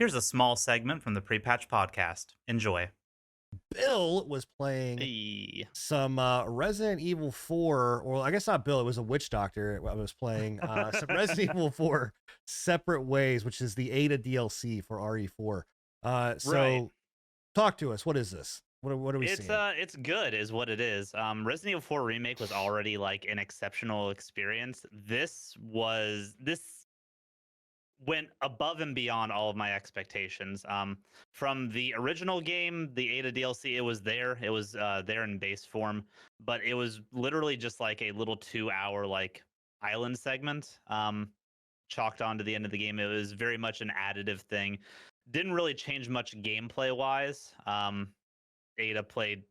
Here's a small segment from the Pre-Patch Podcast. Enjoy. Bill was playing Hey. some Resident Evil 4, or I guess not Bill, it was a witch doctor. I was playing some Resident Evil 4 Separate Ways, which is the Ada DLC for RE4. Right. Talk to us. What is this? What are we It's seeing? it's good is what it is. Resident Evil 4 Remake was already like an exceptional experience. This went above and beyond all of my expectations. From the original game, the Ada DLC, it was there. It was there in base form, but it was literally just like a little 2-hour like island segment. Chalked on to the end of the game. It was very much an additive thing. Didn't really change much gameplay wise. Ada played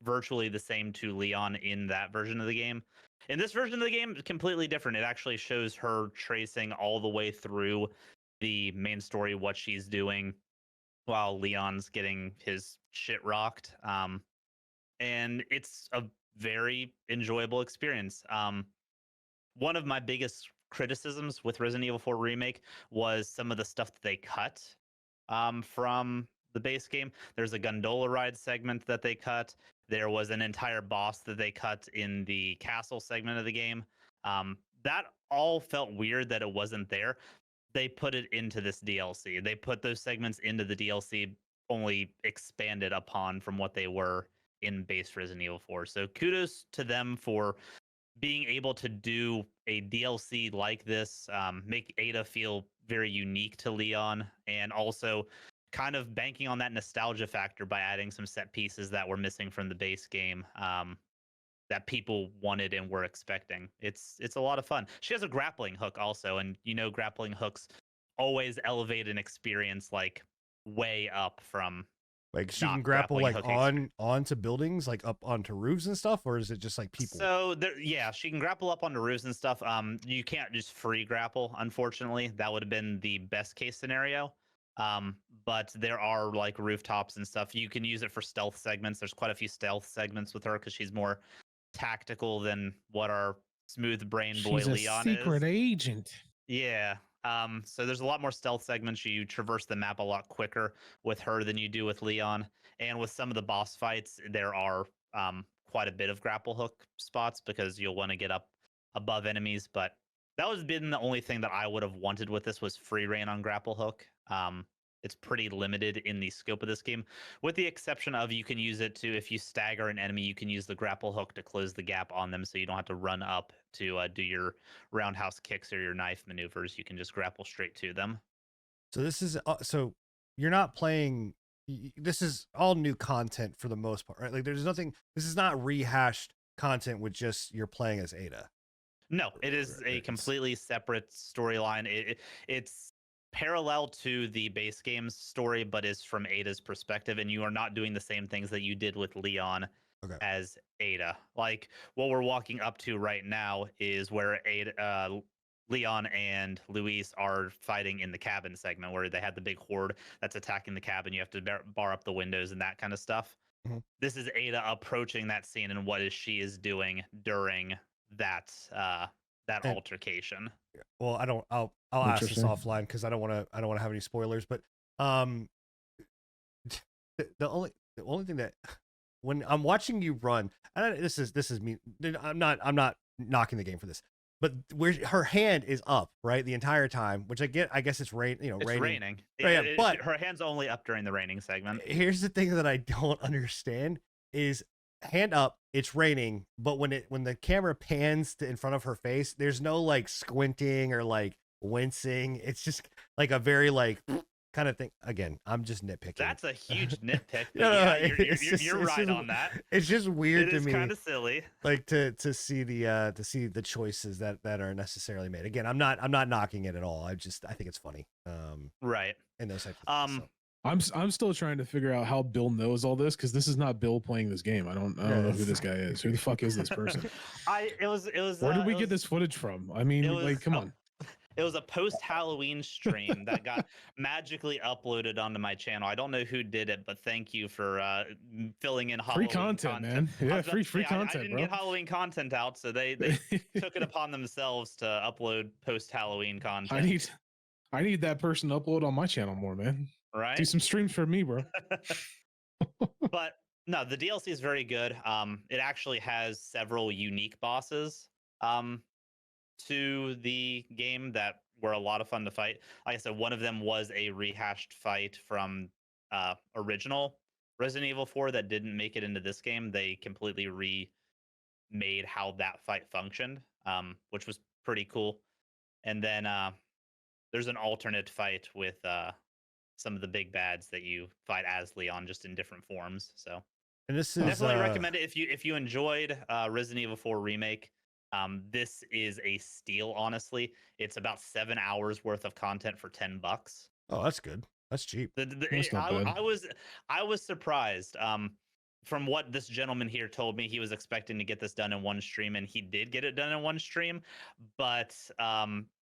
virtually the same to Leon in that version of the game. In this version of the game, completely different. It actually shows her tracing all the way through the main story, what she's doing, while Leon's getting his shit rocked. And it's a very enjoyable experience. One of my biggest criticisms with Resident Evil 4 Remake was some of the stuff that they cut from the base game. There's a gondola ride segment that they cut. There was an entire boss that they cut in the castle segment of the game. That all felt weird that it wasn't there. They put it into this DLC. They put those segments into the DLC, only expanded upon from what they were in base Resident Evil 4. So kudos to them for being able to do a DLC like this, make Ada feel very unique to Leon, and also kind of banking on that nostalgia factor by adding some set pieces that were missing from the base game, that people wanted and were expecting. It's a lot of fun. She has a grappling hook also, and grappling hooks always elevate an experience like way up from Like she not can grapple grappling like hook onto buildings, like up onto roofs and stuff, or is it just like people? So yeah, she can grapple up onto roofs and stuff. You can't just free grapple, unfortunately. That would have been the best case scenario. But there are like rooftops and stuff. You can use it for stealth segments. There's quite a few stealth segments with her because she's more tactical than what our smooth brain boy She's a Leon secret is. agent. Yeah. So there's a lot more stealth segments. You traverse the map a lot quicker with her than you do with Leon. And with some of the boss fights, there are quite a bit of grapple hook spots because you'll want to get up above enemies. But that was been the only thing that I would have wanted with this was free reign on grapple hook. It's pretty limited in the scope of this game, with the exception of you can use it to, if you stagger an enemy, you can use the grapple hook to close the gap on them, so you don't have to run up to do your roundhouse kicks or your knife maneuvers. You can just grapple straight to them. So this is so you're not playing. This is all new content for the most part, right? Like there's nothing. This is not rehashed content with just you're playing as Ada. No, it is a completely separate storyline. It's parallel to the base game's story, but is from Ada's perspective, and you are not doing the same things that you did with Leon as Ada. Like what we're walking up to right now is where Leon and Luis are fighting in the cabin segment, where they had the big horde that's attacking the cabin. You have to bar up the windows and that kind of stuff. Mm-hmm. This is Ada approaching that scene and what she is doing during that altercation. Well, I'll ask this offline because I don't want to have any spoilers. But the only thing that when I'm watching you run, and this is me. I'm not knocking the game for this, but where her hand is up right the entire time, which I get. I guess it's rain. It's raining. But her hand's only up during the raining segment. Here's the thing that I don't understand is hand up, it's raining, but when the camera pans to in front of her face, there's no like squinting or like wincing. It's just like a very like kind of thing. Again, I'm just nitpicking. That's a huge nitpick. You're right on that. It's just weird to me. It's kind of silly, like to see the choices that are necessarily made. Again, I'm not knocking it at all. I think it's funny. Right. And those types of things, so. I'm still trying to figure out how Bill knows all this because this is not Bill playing this game. I don't know who this guy is. Who the fuck is this person? It was. Where did we get this footage from? I mean, like, come on. It was a post-Halloween stream that got magically uploaded onto my channel. I don't know who did it, but thank you for filling in Halloween content, man. Yeah, free content, I didn't get Halloween content out, so they took it upon themselves to upload post-Halloween content. I need that person to upload on my channel more, man. Do right? some streams for me, bro. But no, the DLC is very good. It actually has several unique bosses to the game that were a lot of fun to fight. Like I said, one of them was a rehashed fight from original Resident Evil 4 that didn't make it into this game. They completely remade how that fight functioned, which was pretty cool. And then there's an alternate fight with some of the big bads that you fight as Leon, just in different forms. So And this is definitely recommend it if you enjoyed Resident Evil 4 remake. This is a steal. Honestly, it's about 7 hours worth of content for $10. oh, that's good. That's cheap. That's not bad. I was surprised. From what this gentleman here told me, he was expecting to get this done in one stream, and he did get it done in one stream. But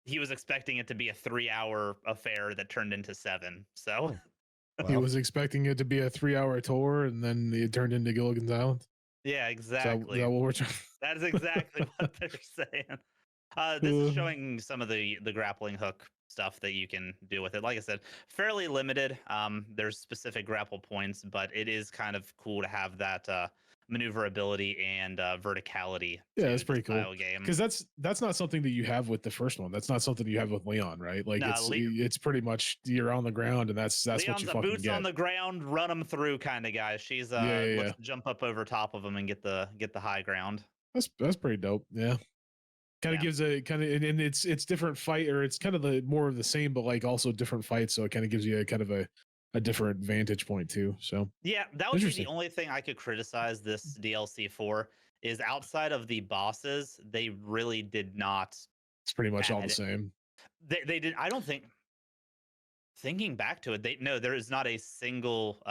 he was expecting it to be a 3-hour affair that turned into 7. So He Wow. was expecting it to be a 3-hour tour, and then it turned into Gilligan's Island. yeah, Is exactly. that what we're trying? That is exactly what they're saying. This is showing some of the grappling hook stuff that you can do with it. Like I said, fairly limited. There's specific grapple points, but it is kind of cool to have that maneuverability and verticality. Yeah, to that's the pretty cool. style game. Because that's not something that you have with the first one. That's not something you have with Leon, right? Like No, it's pretty much you're on the ground, and that's what Leon's you a fucking boots get. on the ground, run them through kind of guy. She's Yeah. let's jump up over top of them and get the high ground. That's pretty dope. Yeah. Kind of Yeah. gives a kind of and it's different fight, or it's kind of the more of the same, but like also different fights. So it kind of gives you a kind of a different vantage point too. So Yeah, that would be the Interesting. only thing I could criticize this DLC for is outside of the bosses, they really did not. it's pretty much all Add the it. same. They did. I don't think. Thinking back to it, there is not a single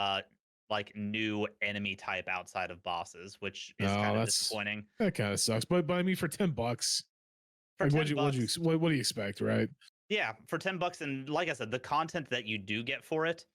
like new enemy type outside of bosses, which is No, kind of that's- disappointing. That kind of sucks. But I mean, for $10, For like, 10 bucks, what do you expect, right? yeah, for $10, and like I said, the content that you do get for it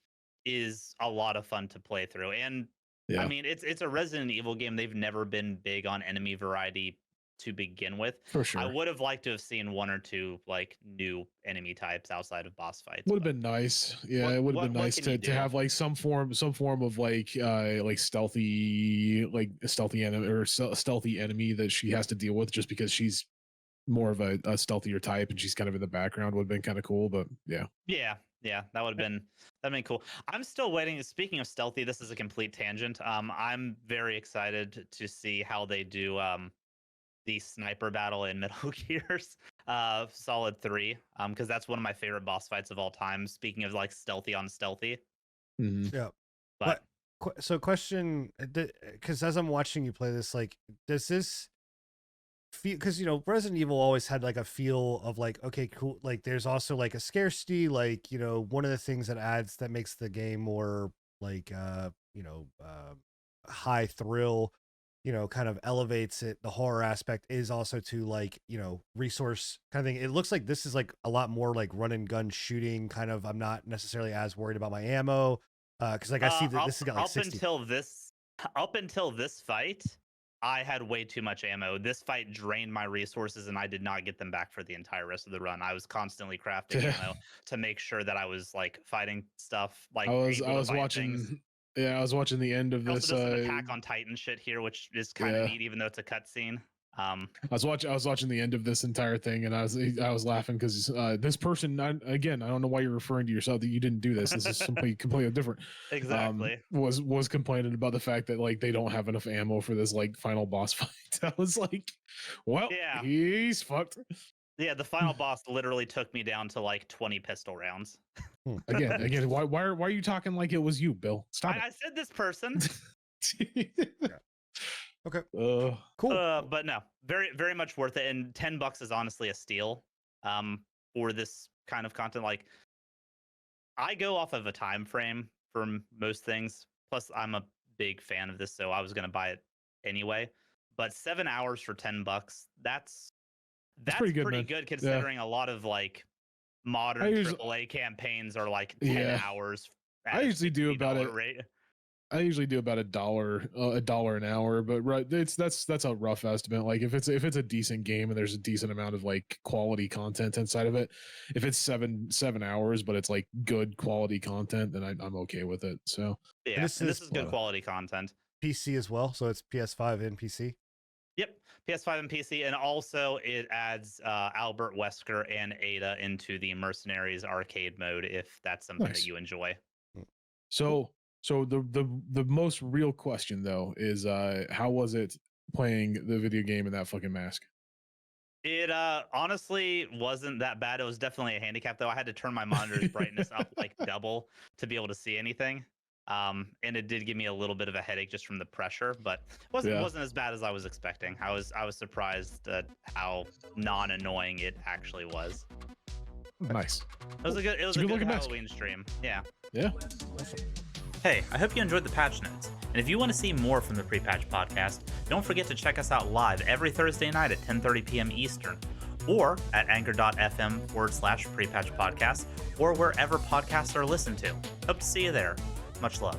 is a lot of fun to play through. And Yeah, I mean, it's a Resident Evil game. They've never been big on enemy variety to begin with. for sure. I would have liked to have seen one or two like new enemy types outside of boss fights. Would have but been nice. Yeah, What- it would have what- been what nice can you to do? have like some form of like stealthy, like a stealthy enemy or stealthy enemy that she has to deal with just because she's more of a stealthier type and she's kind of in the background. Would have been kind of cool, but yeah. Yeah, that would have been cool. I'm still waiting. Speaking of stealthy, this is a complete tangent. I'm very excited to see how they do the sniper battle in Metal Gear's Solid 3, because that's one of my favorite boss fights of all time. Speaking of like stealthy on stealthy, Mhm. Yeah. but So question, because as I'm watching you play this, like, does this feel, because Resident Evil always had like a feel of like, okay, cool, like there's also like a scarcity, like one of the things that makes the game more like high thrill, kind of elevates it, the horror aspect is also to like resource kind of thing. It looks like this is like a lot more like run and gun shooting kind of. I'm not necessarily as worried about my ammo, because like I see that this has got like 60. up until this fight, I had way too much ammo. This fight drained my resources, and I did not get them back for the entire rest of the run. I was constantly crafting ammo to make sure that I was like fighting stuff. Like I was able to fight watching. things. Yeah, I was watching the end of It this. also does an Attack on Titan shit here, which is kind of Yeah. neat, even though it's a cutscene. I was watching the end of this entire thing, and I was laughing because this person, again, I don't know why you're referring to yourself that you didn't do this. This is completely different. Exactly. Was complaining about the fact that like they don't have enough ammo for this like final boss fight. I was like, well, Yeah. he's fucked. Yeah, the final boss literally took me down to like 20 pistol rounds. Again, why are you talking like it was you, Bill? Stop I said this person. it. Okay. Cool. But no, very, very much worth it. And $10 is honestly a steal for this kind of content. Like, I go off of a time frame for most things. Plus, I'm a big fan of this, so I was going to buy it anyway. But 7 hours for $10, that's pretty good, pretty man. good considering a lot of like modern I usually- AAA campaigns are like 10 Yeah. hours. I usually do about $60 it. Rate. I usually do about $1 an hour, but right, that's a rough estimate. Like if it's a decent game and there's a decent amount of like quality content inside of it, if it's 7 hours, but it's like good quality content, then I'm okay with it. So Yeah, And this and this is is good quality content. PC as well, so it's PS5 and PC. Yep, PS5 and PC, and also it adds Albert Wesker and Ada into the Mercenaries arcade mode if that's something Nice. that you enjoy. so the most real question though is how was it playing the video game in that fucking mask? It honestly wasn't that bad. It was definitely a handicap though. I had to turn my monitor's brightness up like double to be able to see anything. And it did give me a little bit of a headache just from the pressure, but it wasn't as bad as I was expecting. I was surprised at how non-annoying it actually was. Nice. It was a good looking mask. Halloween stream. Yeah. Yeah. Hey, I hope you enjoyed the patch notes. And if you want to see more from the Pre-Patch Podcast, don't forget to check us out live every Thursday night at 10:30 p.m. Eastern, or at anchor.fm/Prepatch Podcast, or wherever podcasts are listened to. Hope to see you there. Much love.